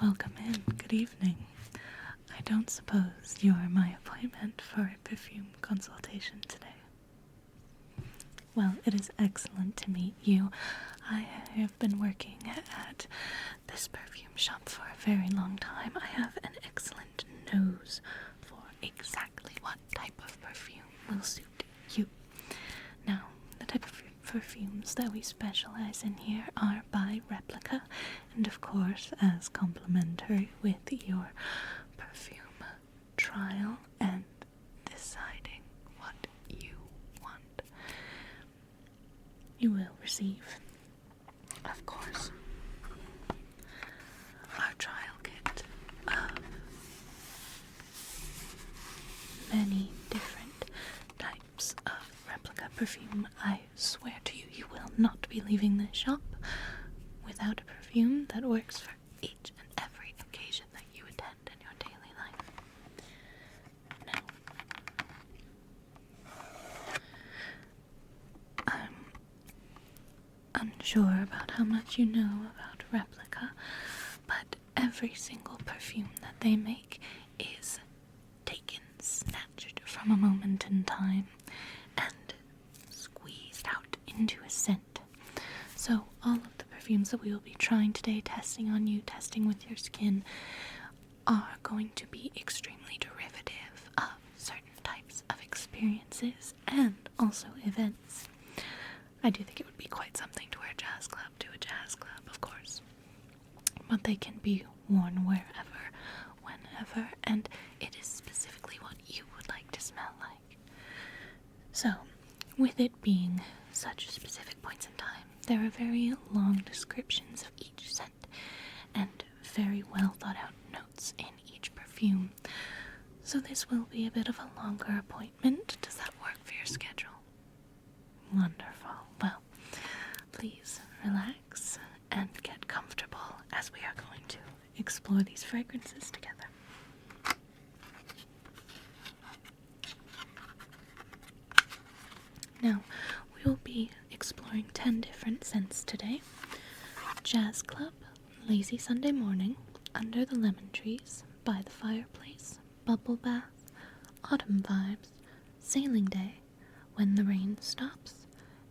Welcome in. Good evening. I don't suppose you're my appointment for a perfume consultation today. Well, it is excellent to meet you. I have been working at this perfume shop for a very long time. I have an excellent nose for exactly what type of perfume will suit you. Now, the type of perfumes that we specialize in here are by replica, and of course, as complimentary with your perfume trial and deciding what you want, you will receive, of course, our trial kit of many different types of replica perfume. I swear to you, you will not be leaving this shop without a perfume that works for each and every occasion that you attend in your daily life. Now, I'm unsure about how much you know about replica, but every single perfume that they make is taken, snatched from a moment in time, and squeezed out into a scent. So all of the perfumes that we will be trying today, testing on you, testing with your skin, are going to be extremely derivative of certain types of experiences and also events. I do think it would be quite something to wear a jazz club to a jazz club, of course, but they can be worn wherever, whenever, and it is specifically what you would like to smell like. So, with it being such specific points in time, there are very long descriptions of each scent and very well thought out notes in each perfume. So this will be a bit of a longer appointment. Does that work for your schedule? Wonderful. Well, please relax and get comfortable as we are going to explore these fragrances together. Now, we will be exploring 10 different scents today. Jazz Club, Lazy Sunday Morning, Under the Lemon Trees, By the Fireplace, Bubble Bath, Autumn Vibes, Sailing Day, When the Rain Stops,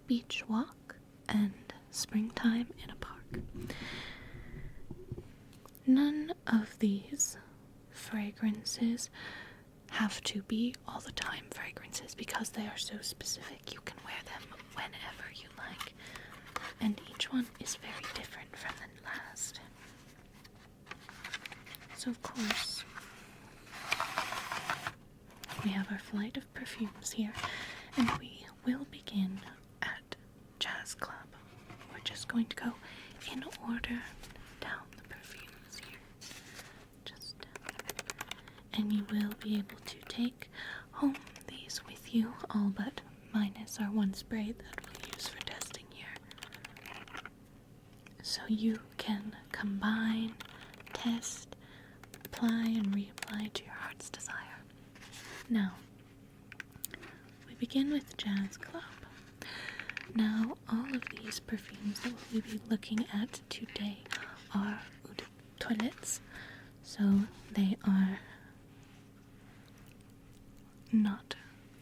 Beach Walk, and Springtime in a Park. None of these fragrances have to be all the time fragrances because they are so specific. You can wear them whenever you like, and each one is very different from the last. So of course, we have our flight of perfumes here, and we will begin at Jazz Club. We're just going to go in order down the perfumes here. And you will be able to take home these with you, all but minus our one spray that we'll use for testing here. So you can combine, test, apply, and reapply to your heart's desire. Now, we begin with Jazz Club. Now, all of these perfumes that we'll be looking at today are eau de toilettes, so they are not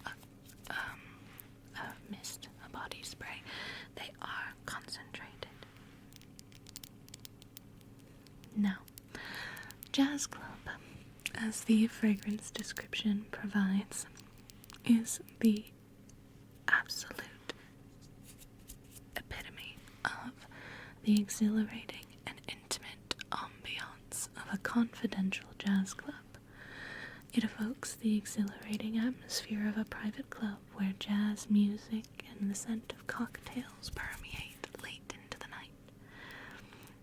a mist, a body spray. They are concentrated. Now, Jazz Club, as the fragrance description provides, is the absolute epitome of the exhilarating and intimate ambiance of a confidential jazz club. It evokes the exhilarating atmosphere of a private club where jazz music and the scent of cocktails permeate late into the night.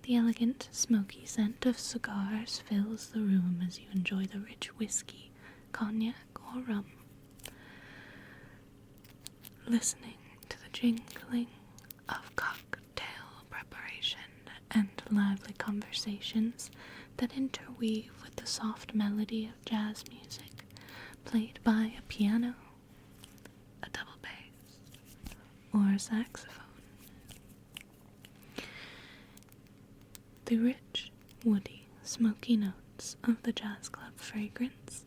The elegant, smoky scent of cigars fills the room as you enjoy the rich whiskey, cognac, or rum. Listening to the jingling of cocktail preparation and lively conversations that interweave with the soft melody of jazz music, played by a piano, a double bass, or a saxophone. The rich, woody smoky notes of the Jazz Club fragrance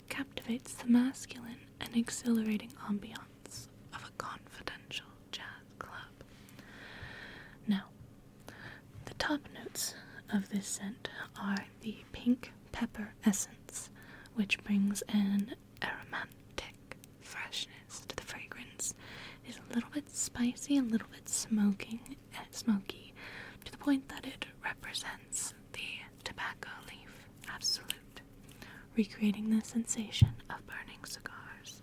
captivates the masculine and exhilarating ambiance of a confidential jazz club. Now, the top notes of this scent are the pink pepper essence, which brings an aromatic freshness to the fragrance. It is a little bit spicy, a little bit smoky, to the point that it represents the tobacco leaf absolute, recreating the sensation of burning cigars.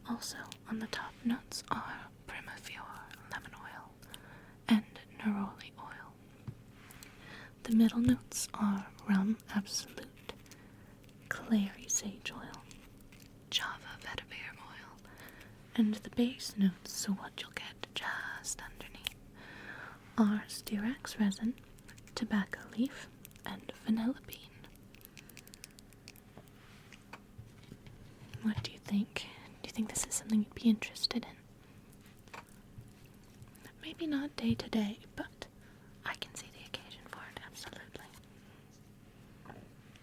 Also, on the top notes are Primavera lemon oil and neroli oil. The middle notes are rum absolute, clary sage oil, Java vetiver oil, and the base notes, so what you'll get just underneath, are styrax resin, tobacco leaf, and vanilla bean. What do you think? Do you think this is something you'd be interested in? Maybe not day to day, but I can see the occasion for it, absolutely.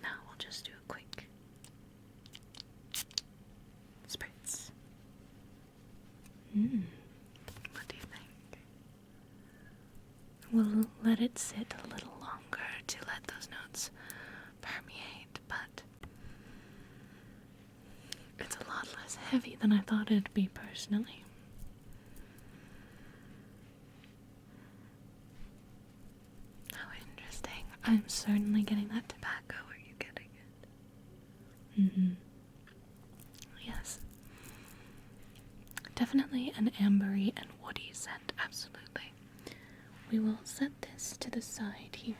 Now we'll just do a quick spritz. What do you think? We'll let it sit a little longer to let those notes permeate, but it's a lot less heavy than I thought it'd be personally. How interesting. I'm certainly getting that tobacco. Are you getting it? Yes. Definitely an ambery and woody scent, absolutely. We will set this to the side here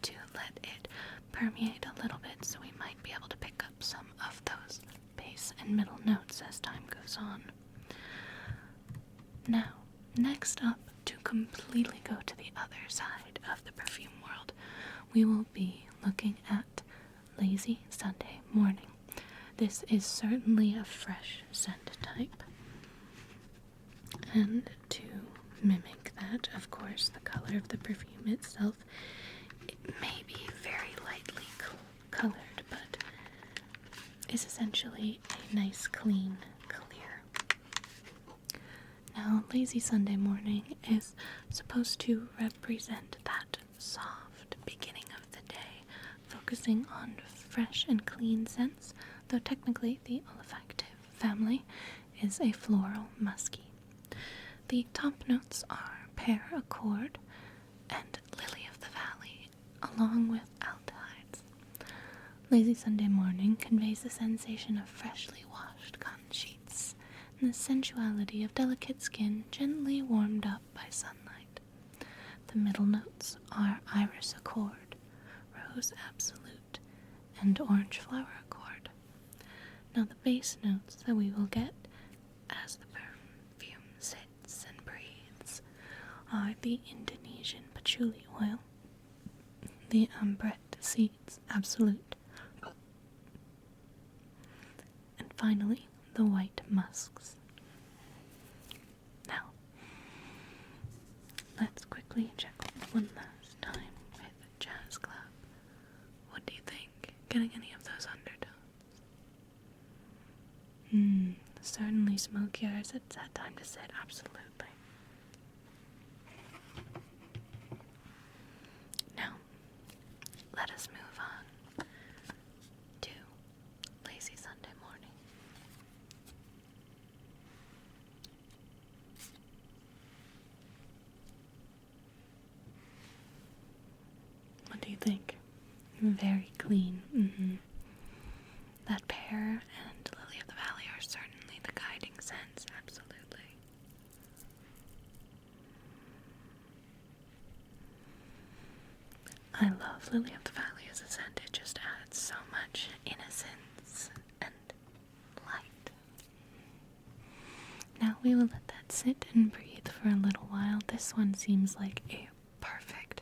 to let it permeate a little bit, so we might be able to pick up some of those base and middle notes as time goes on. Now, next up, to completely go to the other side of the perfume world, we will be looking at Lazy Sunday Morning. This is certainly a fresh scent type. And to mimic that, of course, the color of the perfume itself, it may be very lightly colored, but is essentially a nice, clean, clear. Now, Lazy Sunday Morning is supposed to represent that soft beginning of the day, focusing on fresh and clean scents, though technically the olfactive family is a floral musky. The top notes are pear accord and lily of the valley, along with aldehydes. Lazy Sunday Morning conveys the sensation of freshly washed cotton sheets and the sensuality of delicate skin gently warmed up by sunlight. The middle notes are iris accord, rose absolute, and orange flower accord. Now the base notes that we will get as the perfume sits and breathes are the Indonesian patchouli oil, the ambrette seeds absolute, and finally the white musks. Now, let's quickly check one last time with Jazz Club. What do you think? Getting any of those undertones? Certainly smokier as it's had time to sit, absolutely. Now, let us move on to Lazy Sunday Morning. What do you think? Very clean. That pear and lily of the valley are certainly the guiding scents, absolutely. I love lily of the valley as a scent. It just adds so much innocence and light. Now we will let that sit and breathe for a little while. This one seems like a perfect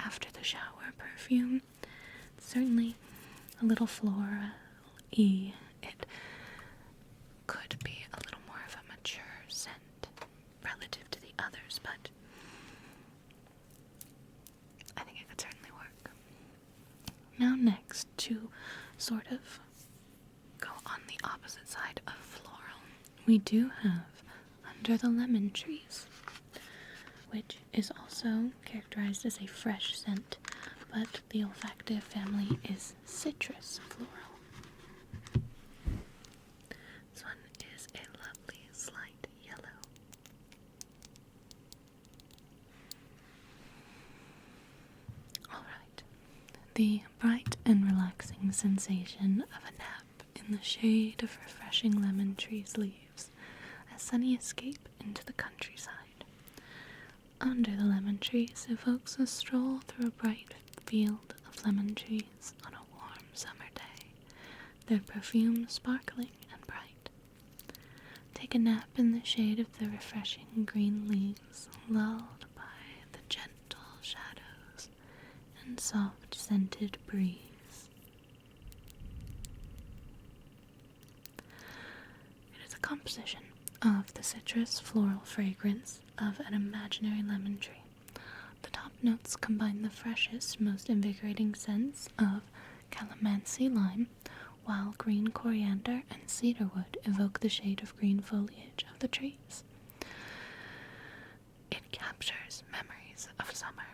after the shower perfume. Certainly a little floral-y. It could be a little more of a mature scent relative to the others, but I think it could certainly work. Now next, to sort of go on the opposite side of floral, we do have Under the Lemon Trees, which is also characterized as a fresh scent, but the olfactive family is citrus floral. This one is a lovely slight yellow. Alright, the bright and relaxing sensation of a nap in the shade of refreshing lemon trees leaves a sunny escape into the countryside. Under the lemon trees evokes a stroll through a bright field of lemon trees on a warm summer day, their perfume sparkling and bright. Take a nap in the shade of the refreshing green leaves, lulled by the gentle shadows and soft scented breeze. It is a composition of the citrus floral fragrance of an imaginary lemon tree. The top notes combine the freshest, most invigorating scents of calamansi lime, while green coriander and cedarwood evoke the shade of green foliage of the trees. It captures memories of summer.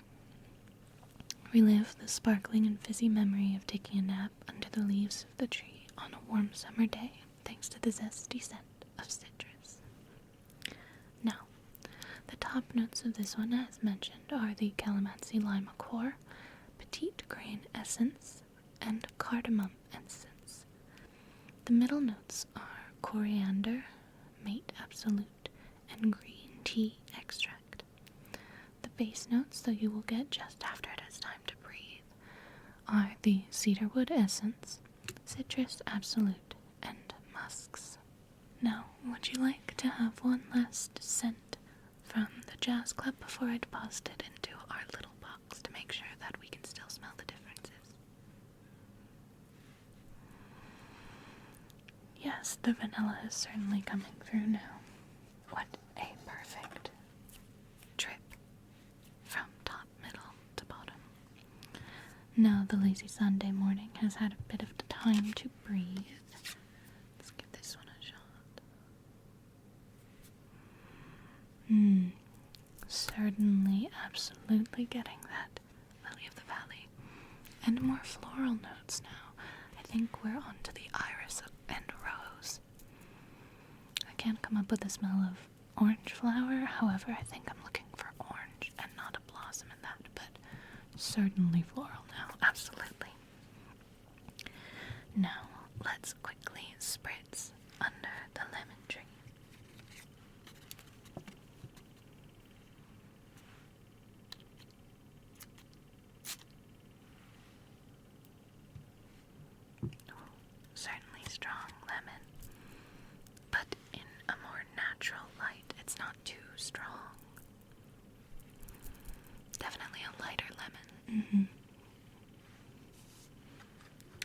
Relive the sparkling and fizzy memory of taking a nap under the leaves of the tree on a warm summer day, thanks to the zesty scent of citrus. Now, the top notes of this one, as mentioned, are the calamansi lime accord, petite grain essence, and cardamom essence. The middle notes are coriander, mate absolute, and green tea extract. The base notes that you will get just after it has time to breathe are the cedarwood essence, citrus absolute, and musks. Now, would you like to have one last scent from the jazz club before I deposit it into our little box to make sure that we can still smell the differences? Yes, the vanilla is certainly coming through now. What a perfect trip from top, middle to bottom. Now the lazy Sunday morning has had a bit of time to breathe. Let's give this one a shot. Certainly, absolutely getting that lily of the valley. And more floral notes now. I think we're on to the iris and rose. I can't come up with the smell of orange flower, however, I think I'm looking for orange and not a blossom in that, but certainly floral now, absolutely. Now, let's quickly spritz under the lemon tree. Certainly strong lemon, but in a more natural light. It's not too strong. Definitely a lighter lemon.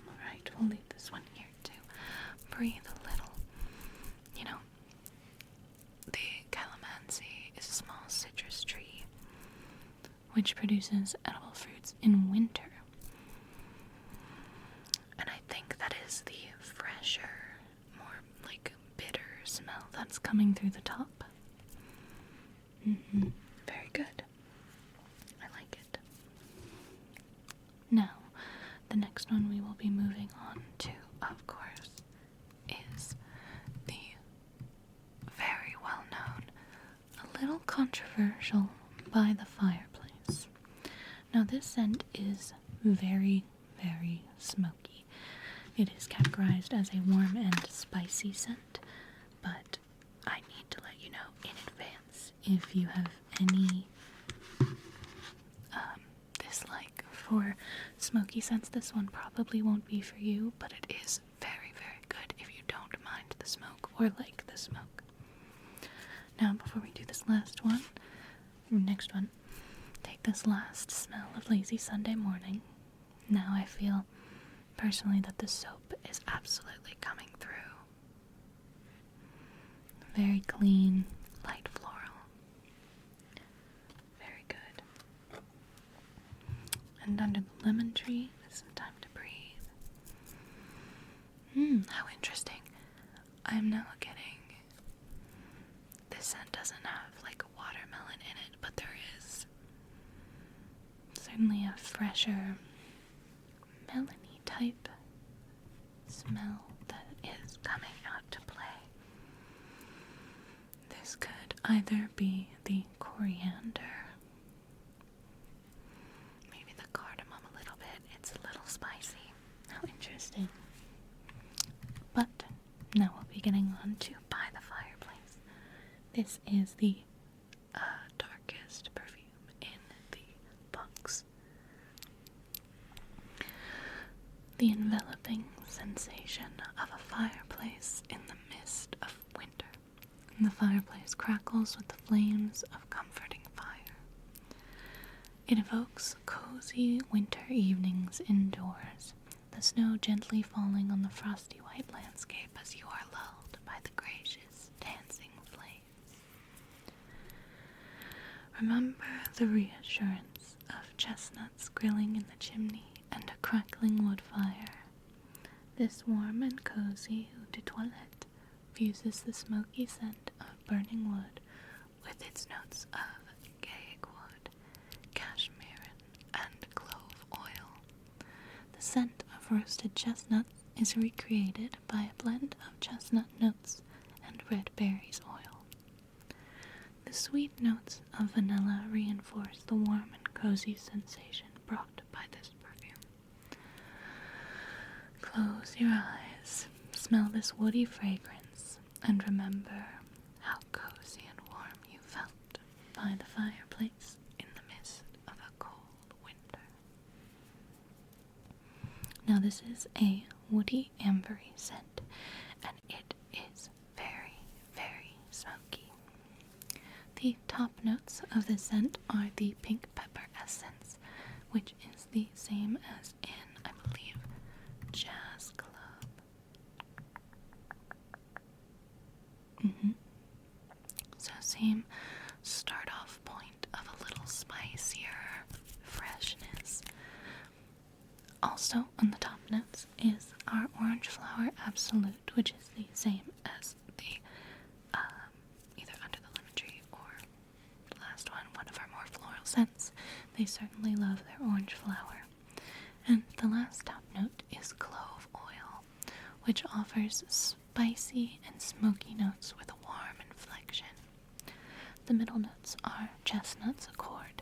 Alright, we'll leave this one here to breathe a little. You know, the calamansi is a small citrus tree which produces edible fruits in winter. And I think that is the fresher, more like bitter smell that's coming through the top. Very good. I like it. Now, the next one we will be moving on to, of course, is the very well known, a little controversial, By the Fireplace. Now, this scent is very, very smoky. It is categorized as a warm and spicy scent, but I need to let you know in advance if you have any dislike for smoky scents. This one probably won't be for you, but it is very, very good if you don't mind the smoke or like the smoke. Now, before we do this next one, take this last smell of lazy Sunday morning. Now I feel personally that the soap is absolutely coming through. Very clean, light floral. Very good. And under the lemon tree, it's time to How interesting. I'm now getting... This scent doesn't have like a watermelon in it, but there is certainly a fresher melony type smell that is coming out to play. This could either be the coriander, maybe the cardamom a little bit. It's a little spicy. How interesting. But now we'll be getting on to By the Fireplace. This is the darkest perfume in the box. The enveloping sensation of a fireplace in the mist of winter. And the fireplace crackles with the flames of comforting fire. It evokes cozy winter evenings indoors, the snow gently falling on the frosty white landscape as you are lulled by the gracious dancing flames. Remember the reassurance of chestnuts grilling in the chimney and a crackling wood fire. This warm and cozy eau de toilette fuses the smoky scent of burning wood with its notes of gag wood, cashmere, and clove oil. The scent of roasted chestnuts is recreated by a blend of chestnut notes and red berries oil. The sweet notes of vanilla reinforce the warm and cozy sensation brought by this perfume. Close your eyes, smell this woody fragrance, and remember how cozy and warm you felt by the fireplace in the mist of a cold winter. Now this is a woody ambery scent, and it is very, very smoky. The top notes of this scent are the pink pepper essence, which is the same as in, I believe, Jazz Club. So same start off point of a little spicier freshness. Also on the top notes is our Orange Flower Absolute, which is the same as the either Under the Lemon Tree or the last one of our more floral scents. They certainly love their orange flower. And the last top note is Clove Oil, which offers spicy and smoky notes with a warm inflection. The middle notes are chestnuts accord,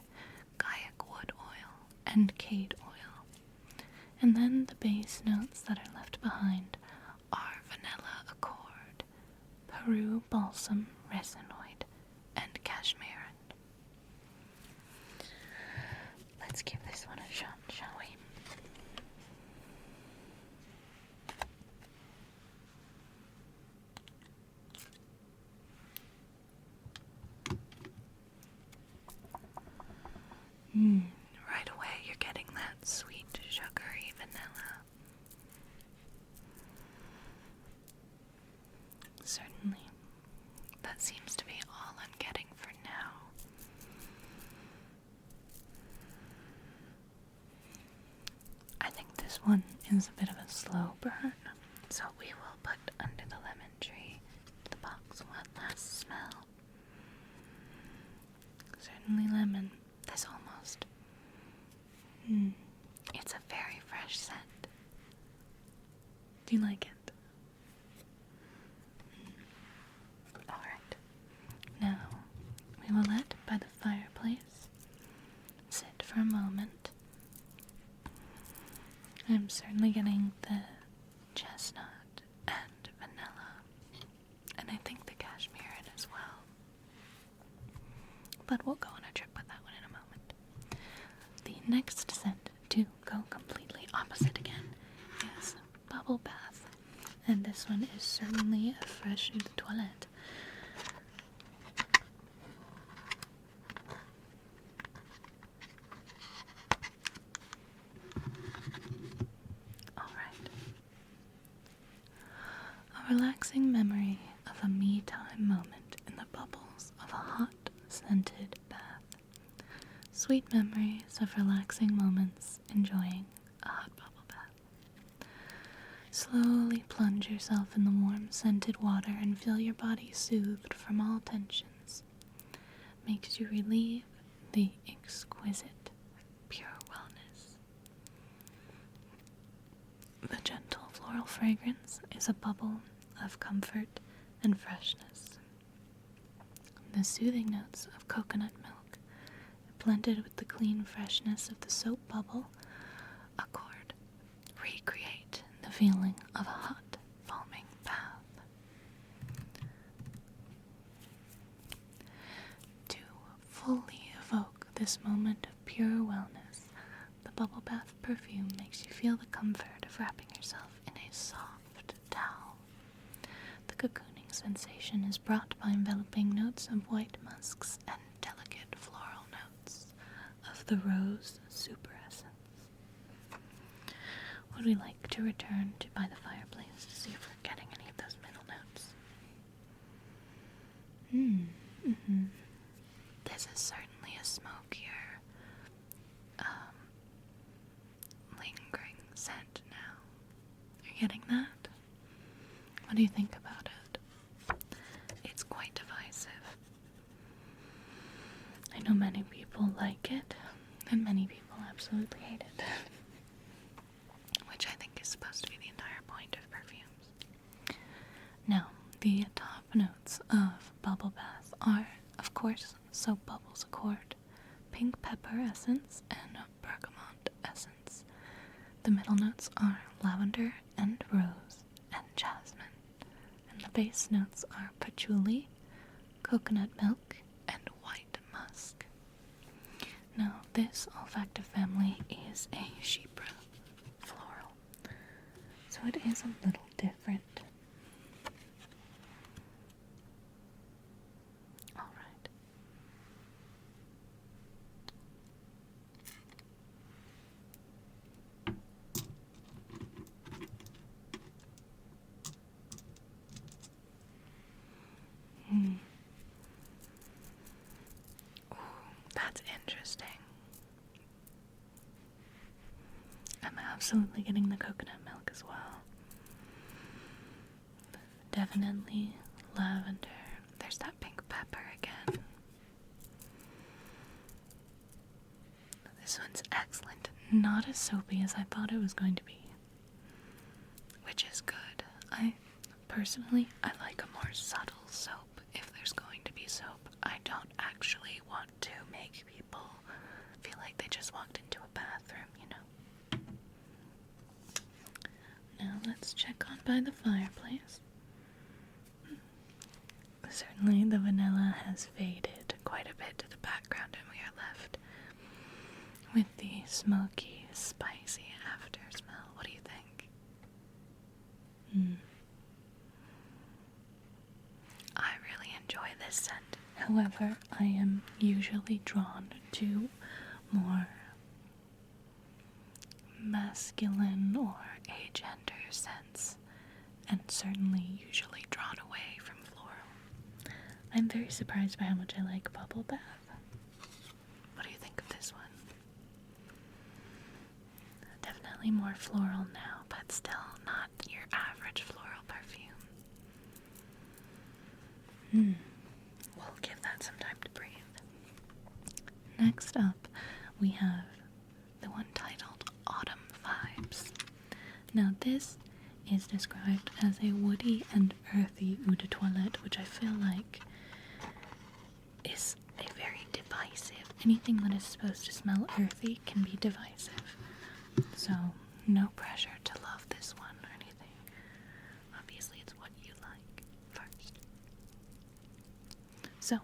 kayak wood oil, and cade oil. And then the base notes that are left behind are vanilla accord, Peru balsam resinoid, and cashmere. Let's give this one a shot, shall we? Right away you're getting that sweet, sugary vanilla. Certainly, that seems to be all I'm getting for now. I think this one is a bit of a slow burn, so we will put Under the Lemon Tree in the box one last smell. Certainly lemon. This almost... it's a very fresh scent. Do you like it? Alright. Now, we will let By the Fireplace sit for a moment. I'm certainly getting the chestnut and vanilla, and I think the cashmere in as well. But we'll go on a trip with that one in a moment. The next scent to go completely opposite again is Bubble Bath, and this one is certainly a fresh eau de toilette. Alright. A relaxing memory of a me-time moment in the bubbles of a hot, scented bath. Sweet memories of relaxing moments enjoying a hot bubble bath. Slowly plunge yourself in the warm, scented water and feel your body soothed from all tensions. Makes you relieve the exquisite, pure wellness. The gentle floral fragrance is a bubble of comfort and freshness. The soothing notes of coconut milk, blended with the clean freshness of the soap bubble, recreate the feeling of a hot, foaming bath. To fully evoke this moment of pure wellness, the bubble bath perfume makes you feel the comfort of wrapping yourself in a soft towel. The cocooning sensation is brought by enveloping notes of white musks and delicate floral notes of the rose super essence. Would we like to return to by the fireplace to see if we're getting any of those middle notes? This is certainly a smokier, lingering scent now. You're getting that? What do you think about it? It's quite divisive. I know many people like it, and many people absolutely hate it. Which I think is supposed to be the entire point of perfumes. Now, the top notes of bubble bath are, of course, soap bubbles accord, pink pepper essence, and bergamot essence. The middle notes are lavender and rose and jasmine, and the base notes are patchouli, coconut milk, and white musk. Now, this olfactive family is a chypre floral, so it is a little different. Alright. Ooh, that's interesting. I'm absolutely getting the coconut milk as well. Definitely lavender. There's that pink pepper again. This one's excellent. Not as soapy as I thought it was going to be, which is good. I like a more subtle soap if there's going to be soap. I don't actually want to make people feel like they just walked into a bathroom, you know. Now let's check on by the fireplace. Certainly the vanilla has faded quite a bit to the background, and we are left with the smoky, spicy after smell. What do you think? I really enjoy this scent. However, I am usually drawn to more masculine or agender scents, and certainly usually drawn away from floral. I'm very surprised by how much I like bubble bath. What do you think of this one? Definitely more floral now, but still not your average floral perfume. We'll give that some time to breathe. Next up, we have the one titled Autumn Vibes. Now this is described as a woody and earthy eau de toilette, which I feel like is a very divisive. Anything that is supposed to smell earthy can be divisive. So, no pressure to love this one or anything. Obviously, it's what you like first. So,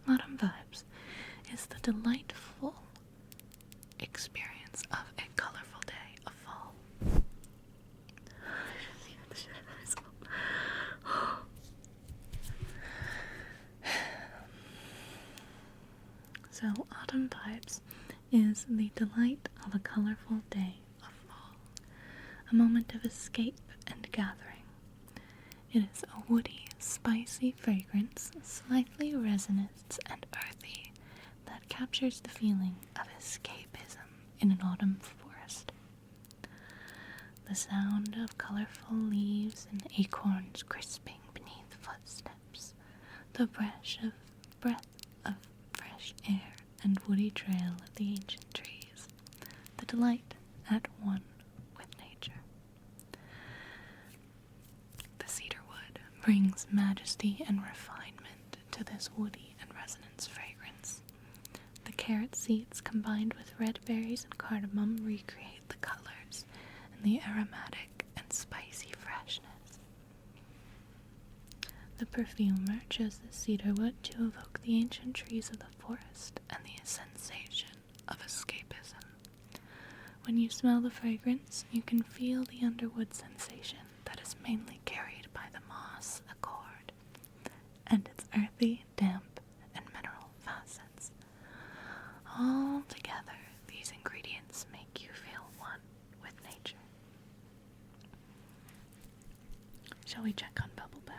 Autumn Vibes is the delightful experience of a colorful day of fall. So, Autumn Vibes is the delight of a colorful day of fall, a moment of escape and gathering. It is a woody, spicy fragrance, slightly resonant and earthy, that captures the feeling of escapism in an autumn forest. The sound of colorful leaves and acorns crisping beneath footsteps, the breath of fresh air and woody trail of the ancient trees, the delight at one with nature. The cedar wood brings majesty and refinement to this woody and resonance fragrance. The carrot seeds combined with red berries and cardamom recreate the colors and the aromatic and spicy freshness. The perfumer chose the cedar wood to evoke the ancient trees of the forest and the sensation of escapism. When you smell the fragrance, you can feel the underwood sensation that is mainly carried by the moss accord and its earthy, damp, and mineral facets. All together, these ingredients make you feel one with nature. Shall we check on bubble bath?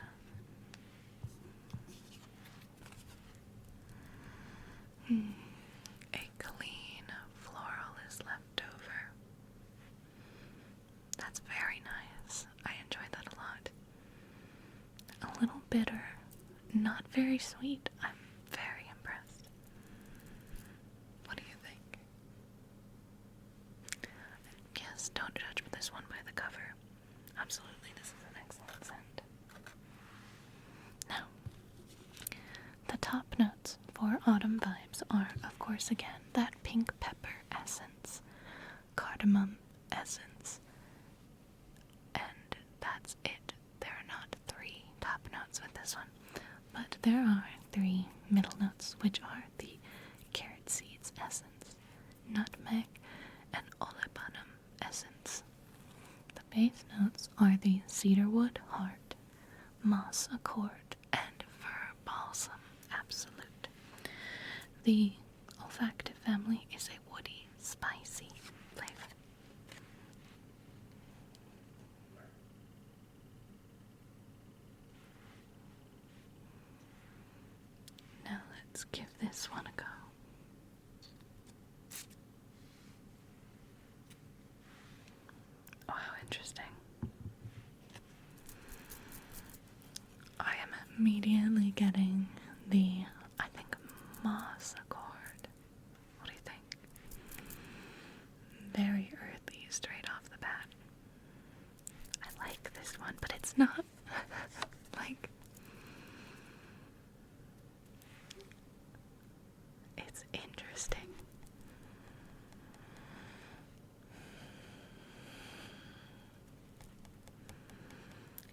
A clean floral is left over. That's very nice. I enjoyed that a lot. A little bitter, not very sweet. I'm very impressed. What do you think? Yes, don't judge this one by the cover. Absolutely, this is an excellent scent. Now, the top notes for autumn vibes are, of course, again, that pink pepper essence, cardamom essence, and that's it. There are not 3 top notes with this one, but there are 3 middle notes, which are the carrot seeds essence, nutmeg, and olibanum essence. The base notes are the cedarwood heart, moss accord, and fir balsam absolute. The olfactive family is a woody, spicy flavor. Now let's give this one a go. Oh, how interesting. I am immediately getting the, I think, moss accord. What do you think? Very earthy straight off the bat. I like this one, but it's not like, it's interesting.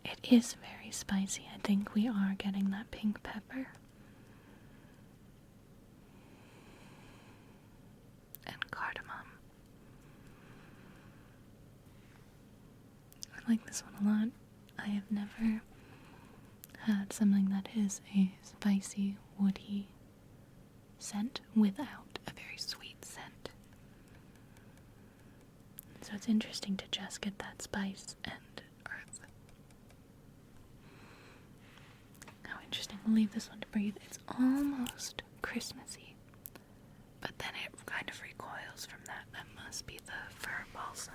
It is very spicy. I think we are getting that pink pepper. And cardamom. I like this one a lot. I have never had something that is a spicy, woody scent without a very sweet scent. So it's interesting to just get that spice and earth. How interesting. We'll leave this one to breathe. It's almost Christmassy, but then it kind of recoils from that. That must be the fir balsam.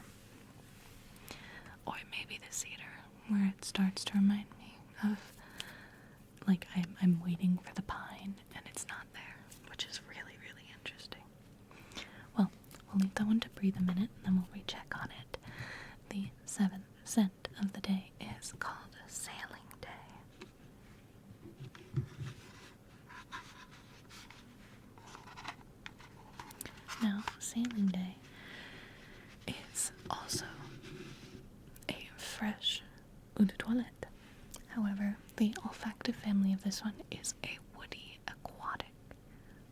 Or maybe the cedar, where it starts to remind me of, like, I'm waiting for the pine, and it's not there, which is really, really interesting. Well, we'll leave that one to breathe a minute, and then we'll recheck on it. The 7th scent of the day is called Sailing Day. Now, Sailing Day is also a fresh eau de toilette. However, the olfactive family of this one is a woody aquatic.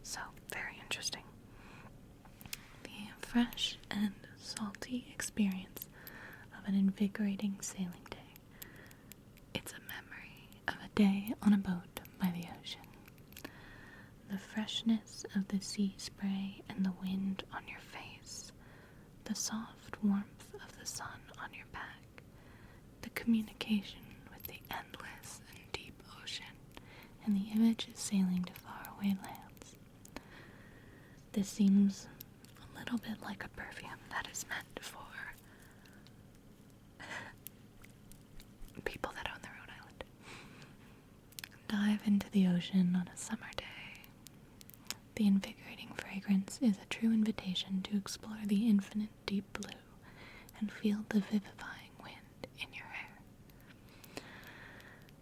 So, very interesting. The fresh and salty experience of an invigorating sailing day. It's a memory of a day on a boat by the ocean. The freshness of the sea spray and the wind on your face, the soft warmth of the sun on your back, the communication with the endless and deep ocean, and the image is sailing to faraway lands. This seems a little bit like a perfume that is meant for into the ocean on a summer day. The invigorating fragrance is a true invitation to explore the infinite deep blue and feel the vivifying wind in your hair.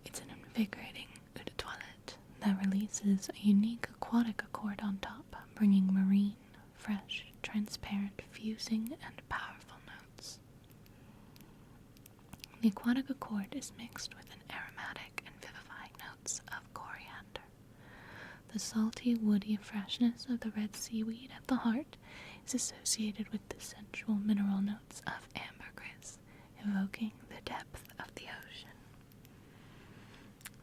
It's an invigorating eau de toilette that releases a unique aquatic accord on top, bringing marine, fresh, transparent, fusing, and powerful notes. The aquatic accord is mixed with an aromatic and vivifying notes of coriander. The salty, woody freshness of the red seaweed at the heart is associated with the sensual mineral notes of ambergris, evoking the depth of the ocean.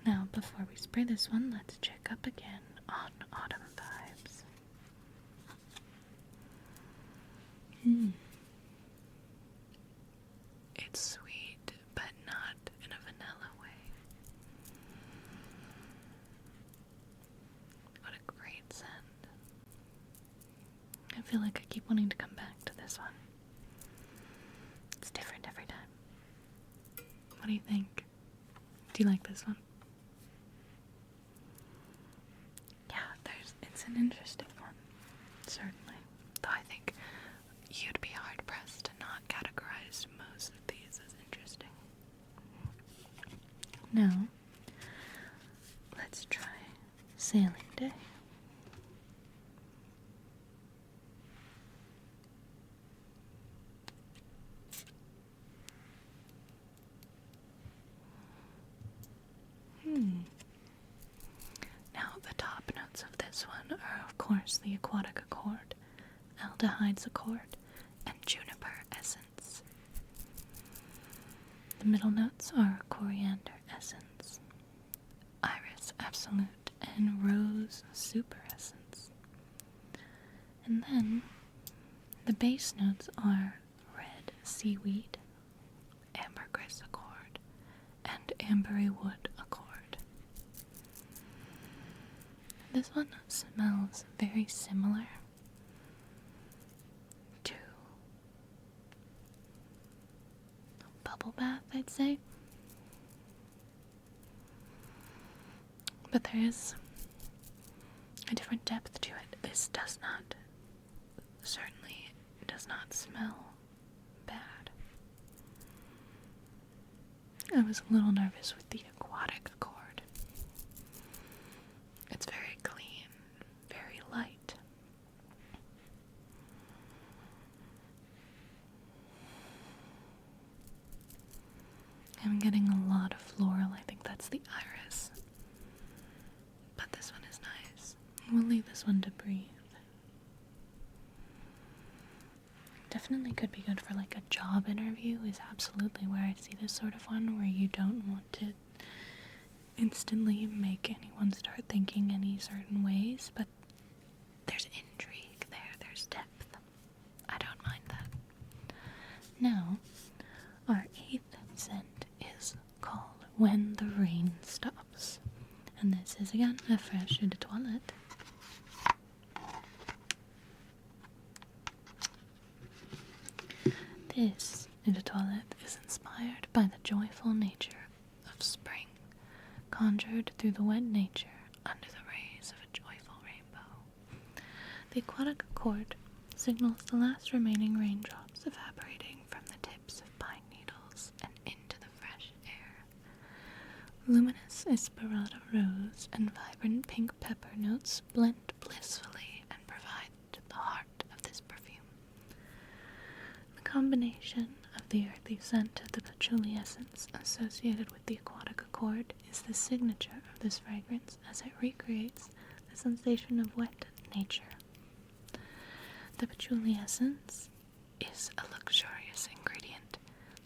Now, before we spray this one, let's check up again on autumn vibes. It's sweet, but not in a vanilla way. What a great scent. I feel like I keep wanting to come back to this one. It's different every time. What do you think? Do you like this one? Yeah, it's an interesting one, certainly. Though I think you'd be hard-pressed to not categorize most of these as interesting. Now, let's try Sailing Day. Now, the top notes of this one are, of course, the aquatic accord, aldehydes accord, and juniper essence. The middle notes are coriander essence, iris absolute, and rose super essence. And then the base notes are red seaweed, ambergris accord, and ambery wood accord. This one smells very similar to a bubble bath, I'd say. But there is a different depth to it. This certainly does not smell bad. I was a little nervous with the aquatic accord. It's very clean, very light. I'm getting a lot of floral. I think that's the iris. But this one is nice. We'll leave this one to breathe. Definitely could be good for like a job interview, is absolutely where I see this sort of one, where you don't want to instantly make anyone start thinking any certain ways, but there's intrigue there, there's depth. I don't mind that. Now, our 8th scent is called When the Rain Stops. And this is again a fresh eau de toilette. This eau de toilette is inspired by the joyful nature of spring, conjured through the wet nature under the rays of a joyful rainbow. The aquatic accord signals the last remaining raindrops evaporating from the tips of pine needles and into the fresh air. Luminous Esperanza rose and vibrant pink pepper notes blend blissfully and provide the heart of this perfume. The combination of the earthy scent of the patchouli essence associated with the aquatic accord is the signature of this fragrance as it recreates the sensation of wet nature. The patchouli essence is a luxurious ingredient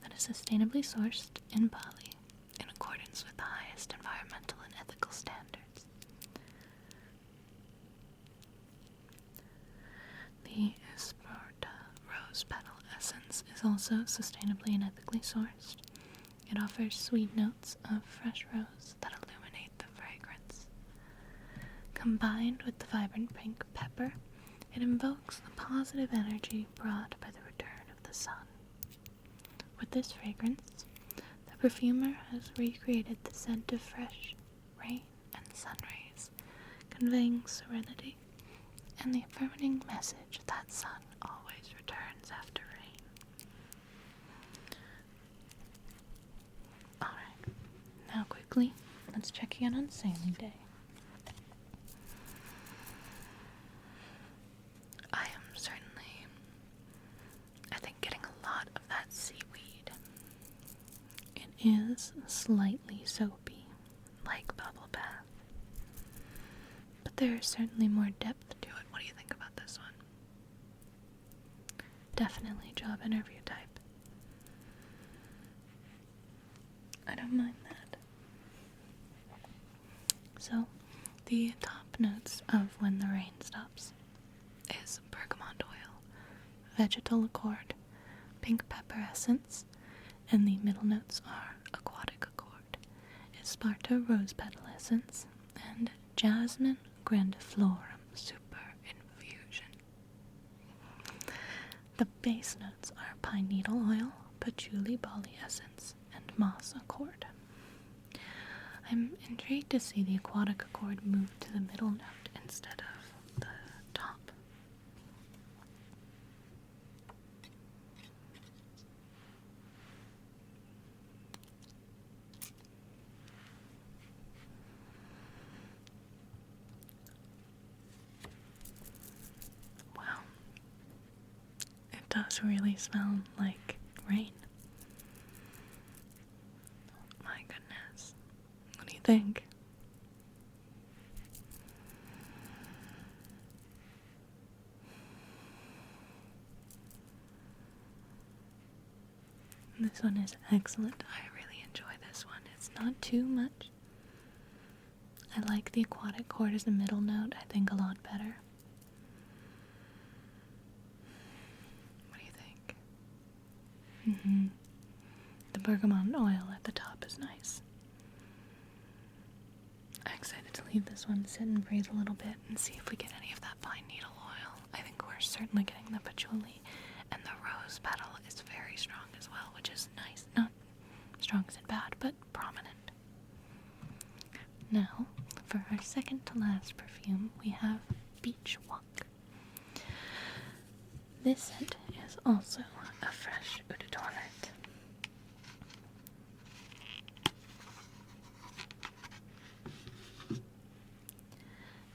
that is sustainably sourced in Bali in accordance with the highest environmental and ethical standards. The Esparta rose petal essence is also sustainably and ethically sourced. It offers sweet notes of fresh rose that illuminate the fragrance. Combined with the vibrant pink pepper, it invokes the positive energy brought by the return of the sun. With this fragrance, the perfumer has recreated the scent of fresh rain and sun rays, conveying serenity and the affirming message that sun always returns after rain. Alright, now quickly, let's check again on sailing day. I think getting a lot of that seaweed. It is slightly soapy, like bubble bath. But there is certainly more depth to it. What do you think about this one? Definitely job interview type. I don't mind that. So, the top notes of When the Rain Stops is bergamot oil, vegetal accord, pink pepper essence, and the middle notes are aquatic accord, Esparto rose petal essence, and jasmine grandiflorum super infusion. The base notes are pine needle oil, patchouli bali essence, and moss accord. I'm intrigued to see the aquatic accord move to the middle note instead of the top. Wow. It does really smell like rain. My goodness. What do you think? This one is excellent. I really enjoy this one. It's not too much. I like the aquatic chord as a middle note, I think, a lot better. What do you think? The bergamot oil at the top is nice. I'm excited to leave this one sit and breathe a little bit and see if we get any of that pine needle oil. I think we're certainly getting the patchouli, and the rose petal is very strong as well, which is nice. Not strong isn't bad, but prominent. Now, for our second to last perfume, we have Beach Walk. This scent is also a fresh eau de toilette.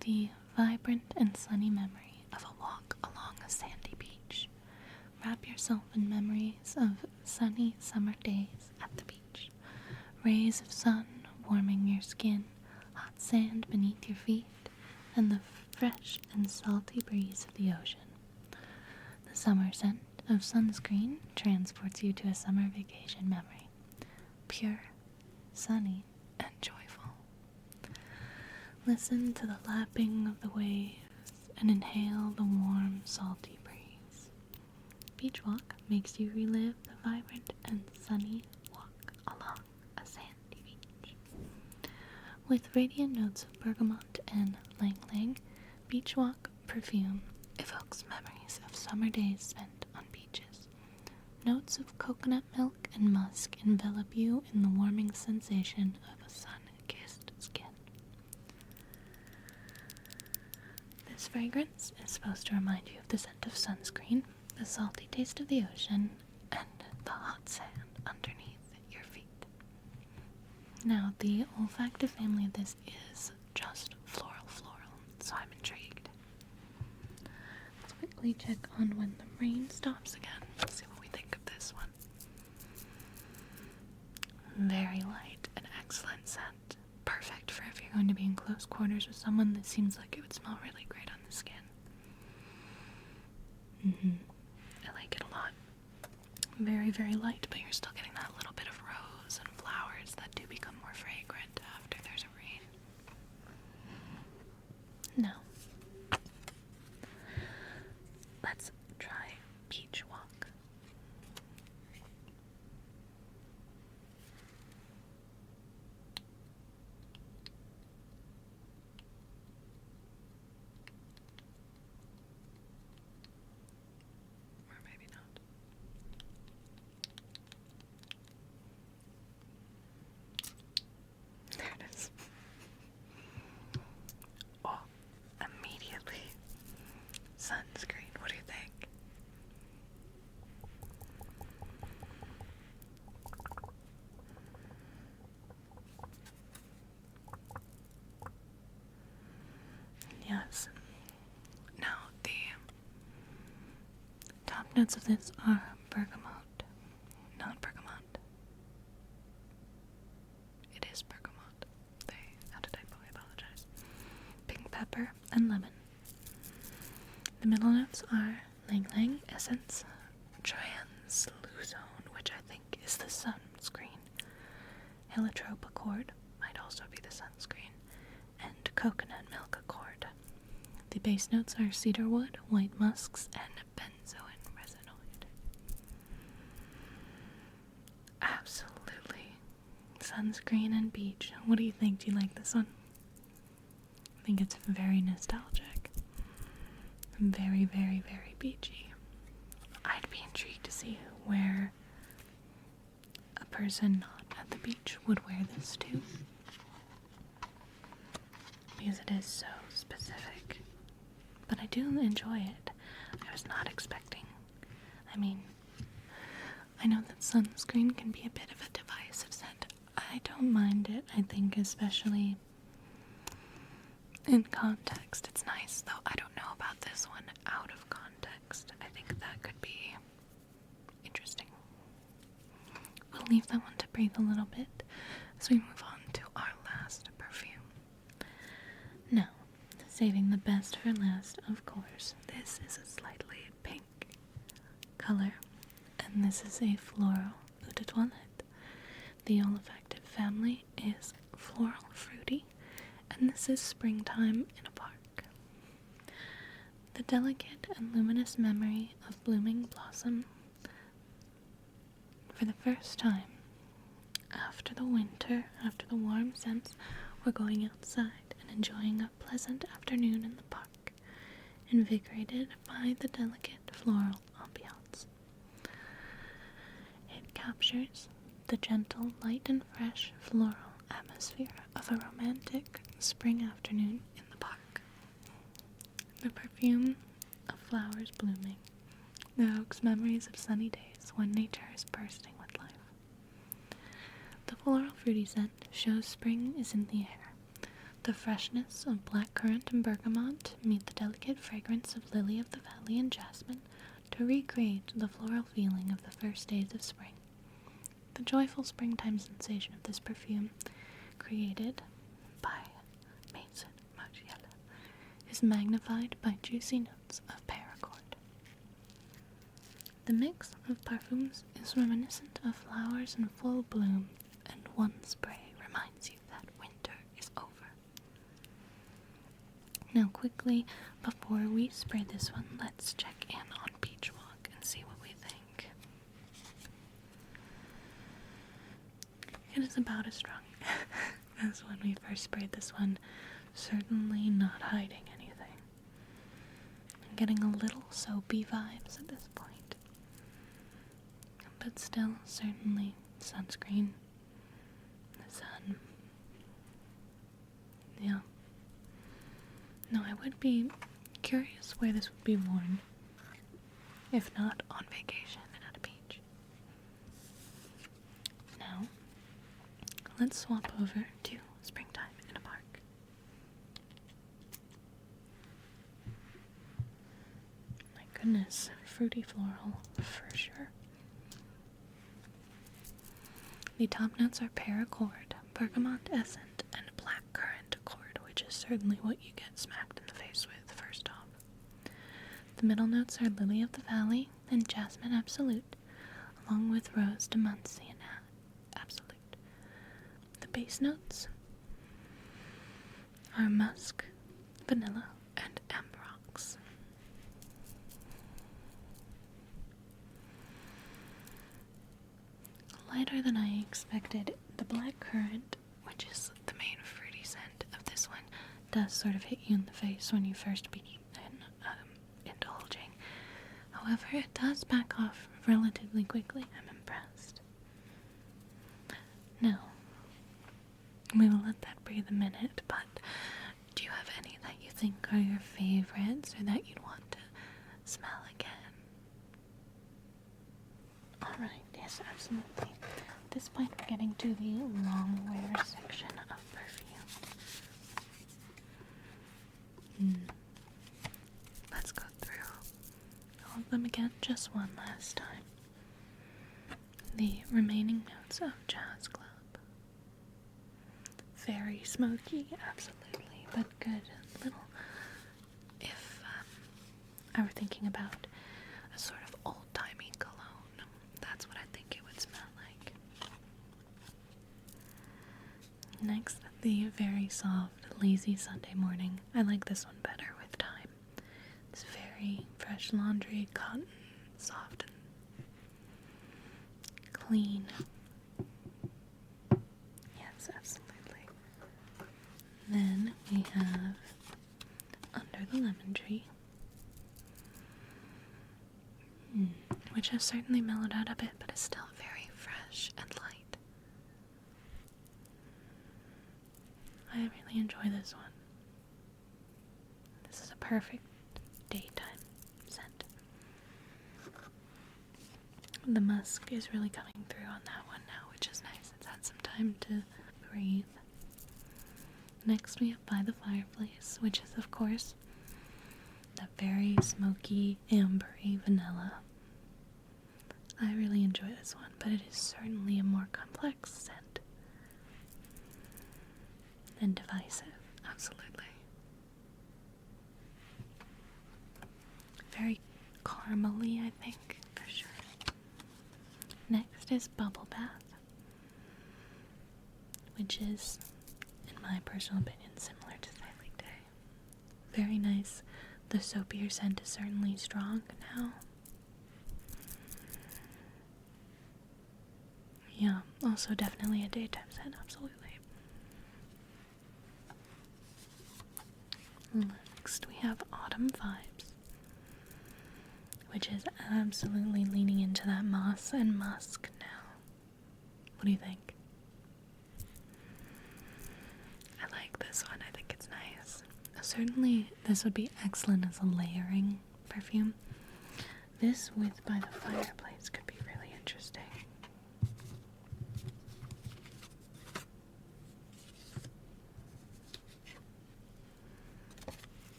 The vibrant and sunny memory of a walk along a sandy beach. Wrap yourself in memories of sunny summer days at the beach. Rays of sun warming your skin, hot sand beneath your feet, and the fresh and salty breeze of the ocean. The summer scent of sunscreen transports you to a summer vacation memory. Pure, sunny, and joyful. Listen to the lapping of the waves and inhale the warm, salty breeze. Beach Walk makes you relive the vibrant and sunny walk along a sandy beach. With radiant notes of bergamot and lang lang, Beach Walk perfume evokes memories of summer days spent on beaches. Notes of coconut milk and musk envelop you in the warming sensation of a sun-kissed skin. This fragrance is supposed to remind you of the scent of sunscreen, the salty taste of the ocean, and the hot sand underneath your feet. Now, the olfactive family of this is just floral, so I'm intrigued. Let's quickly check on When the Rain Stops again. Let's see what we think of this one. Very light and excellent scent. Perfect for if you're going to be in close quarters with someone that seems like it would smell really great on the skin. I like it a lot. Very, very light, but you're still getting that little bit of rose and flowers that do become more fragrant after there's a rain. Now, let's try Beach Walk. Or maybe not. Yes. Now, the top notes of this are bergamot, not bergamot. It is bergamot. They had a typo, I apologize. Pink pepper and lemon. The middle notes are Lang Lang Essence, Translucone, which I think is the sunscreen, Heliotrope Accord, might also be the sunscreen, and Coconut Milk Accord. The base notes are cedarwood, white musks, and benzoin resinoid. Absolutely. Sunscreen and beach. What do you think? Do you like this one? I think it's very nostalgic. Very, very, very beachy. I'd be intrigued to see where a person not at the beach would wear this to, because it is so specific. But I do enjoy it. I was not expecting. I mean, I know that sunscreen can be a bit of a divisive scent. I don't mind it, I think, especially in context. It's nice, though I don't know about this one out of context. I think that could be interesting. We'll leave that one to breathe a little bit as we move on to our last perfume. Now, saving the best for last, of course, this is a slightly pink color, and this is a floral eau de toilette. The olfactive family is floral fruity, and this is springtime in a park. The delicate and luminous memory of blooming blossom. For the first time, after the winter, after the warm scents, we're going outside and enjoying a pleasant afternoon in the park, invigorated by the delicate floral ambiance. It captures the gentle, light and fresh floral atmosphere of a romantic spring afternoon in the park. The perfume of flowers blooming evokes memories of sunny days when nature is bursting with life. The floral fruity scent shows spring is in the air. The freshness of blackcurrant and bergamot meet the delicate fragrance of lily of the valley and jasmine to recreate the floral feeling of the first days of spring. The joyful springtime sensation of this perfume, created by Mason Margiela, is magnified by juicy notes of paracord. The mix of perfumes is reminiscent of flowers in full bloom, and one spray reminds you that winter is over. Now quickly, before we spray this one, let's check in on Beach Walk and see what we think. It is about as strong as when we first sprayed this one, certainly not hiding anything. I'm getting a little soapy vibes at this point, but still certainly sunscreen, the sun. Yeah. No, I would be curious where this would be worn, if not on vacation at a beach. Now, let's swap over to springtime in a park. My goodness, fruity floral for sure. The top notes are paracord, bergamot essence, and blackcurrant accord, which is certainly what you get smacked in the face with first off. The middle notes are lily of the valley and jasmine absolute, along with rose de Muncie and absolute. The base notes are musk, vanilla, and ambrox. Lighter than I expected. The blackcurrant, which is the main fruity scent of this one, does sort of hit you in the face when you first begin indulging. However, it does back off relatively quickly. I'm impressed. Now, we will let that breathe a minute, but do you have any that you think are your favorites or that you'd want to smell again? Alright, yes, absolutely. At this point, we're getting to the long wear section of perfume. them again just one last time. The remaining notes of Jazz Club. Very smoky, absolutely, but good. Little, if I were thinking about a sort of old-timey cologne, that's what I think it would smell like. Next, the very soft, lazy Sunday morning. I like this one better with time. It's very fresh laundry, cotton, soft and clean. Yes, absolutely. Then we have Under the Lemon Tree, which has certainly mellowed out a bit, but is still very fresh and light. I really enjoy this one. This is a perfect daytime scent. The musk is really coming through on that one now, which is nice. It's had some time to breathe. Next we have By the Fireplace, which is, of course, that very smoky, ambery vanilla. I really enjoy this one, but it is certainly a more complex scent. And divisive, absolutely. Very caramely, I think, for sure. Next is Bubble Bath, which is, in my personal opinion, similar to Sailing Day. Very nice. The soapier scent is certainly strong now. Yeah, also definitely a daytime scent, absolutely. Next we have Autumn Vibes, which is absolutely leaning into that moss and musk now. What do you think? I like this one. I think it's nice. Certainly this would be excellent as a layering perfume. This with By the Fireplace could be really interesting.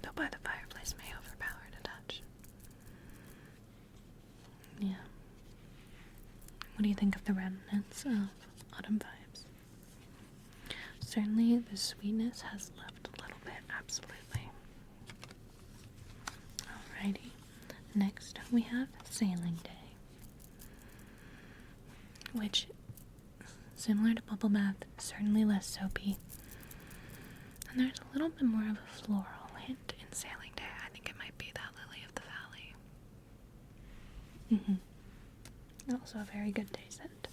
Though By the Fireplace may overpower it a touch. Yeah. What do you think of the remnants of Autumn Vibes? Certainly the sweetness has left a little bit, absolutely. Alrighty. Next we have Sailing Day, which, similar to Bubble Bath, certainly less soapy. And there's a little bit more of a floral hint in Sailing Day. I think it might be that Lily of the Valley. Also a very good day scent.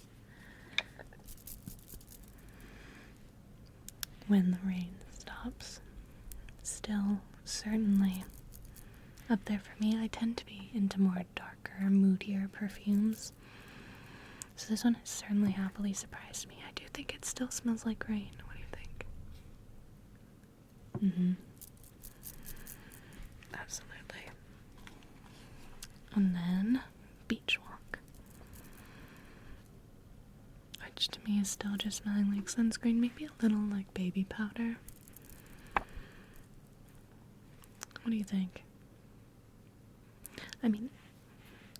When the Rain Stops. Still, certainly up there for me. I tend to be into more darker, moodier perfumes. So this one has certainly happily surprised me. I do think it still smells like rain. What do you think? Absolutely. And then Beach Walk, which to me is still just smelling like sunscreen, maybe a little like baby powder. What do you think? I mean,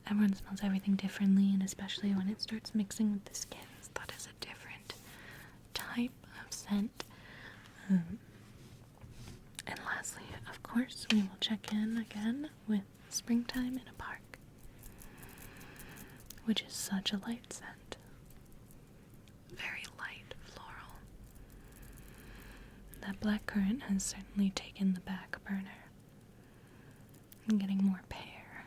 everyone smells everything differently, and especially when it starts mixing with the skins, that is a different type of scent. And lastly, of course, we will check in again with Springtime in a Park, which is such a light scent. Very light floral. That blackcurrant has certainly taken the back burner. I'm getting more pear.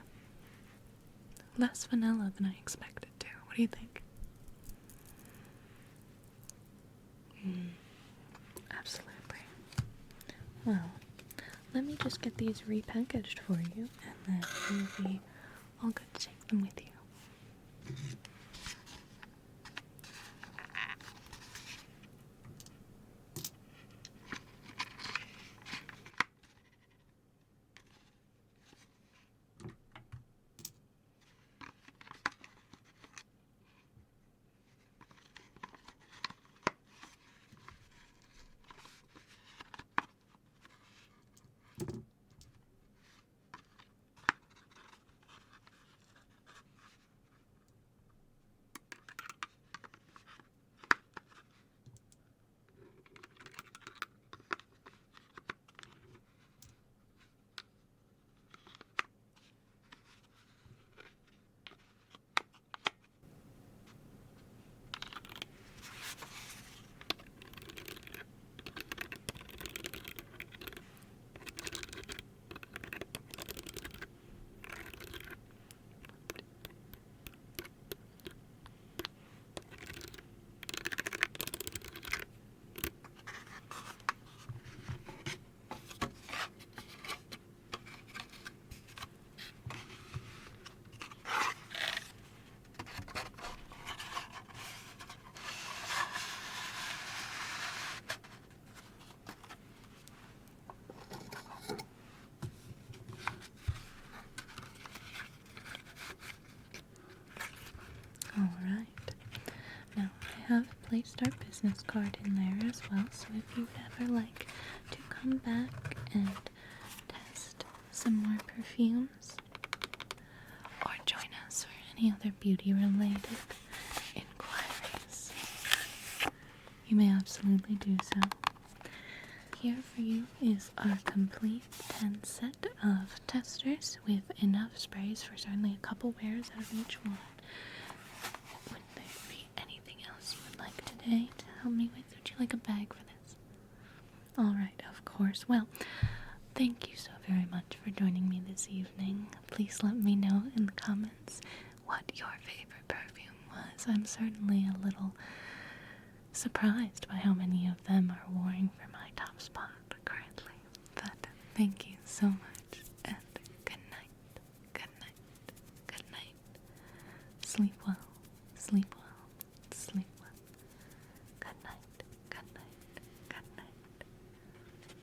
Less vanilla than I expected to. What do you think? Absolutely. Well, let me just get these repackaged for you, and then we'll be all good to take them with you. have placed our business card in there as well, so if you'd ever like to come back and test some more perfumes or join us for any other beauty related inquiries, you may absolutely do so. Here for you is our complete 10 set of testers with enough sprays for certainly a couple wears out of each one. Would there be anything else you would like today to help me with? Would you like a bag for this? Alright, of course. Well, thank you so very much for joining me this evening. Please let me know in the comments what your favorite perfume was. I'm certainly a little surprised by how many of them are warring for my top spot currently. But thank you so much, and good night, good night, good night. Sleep well.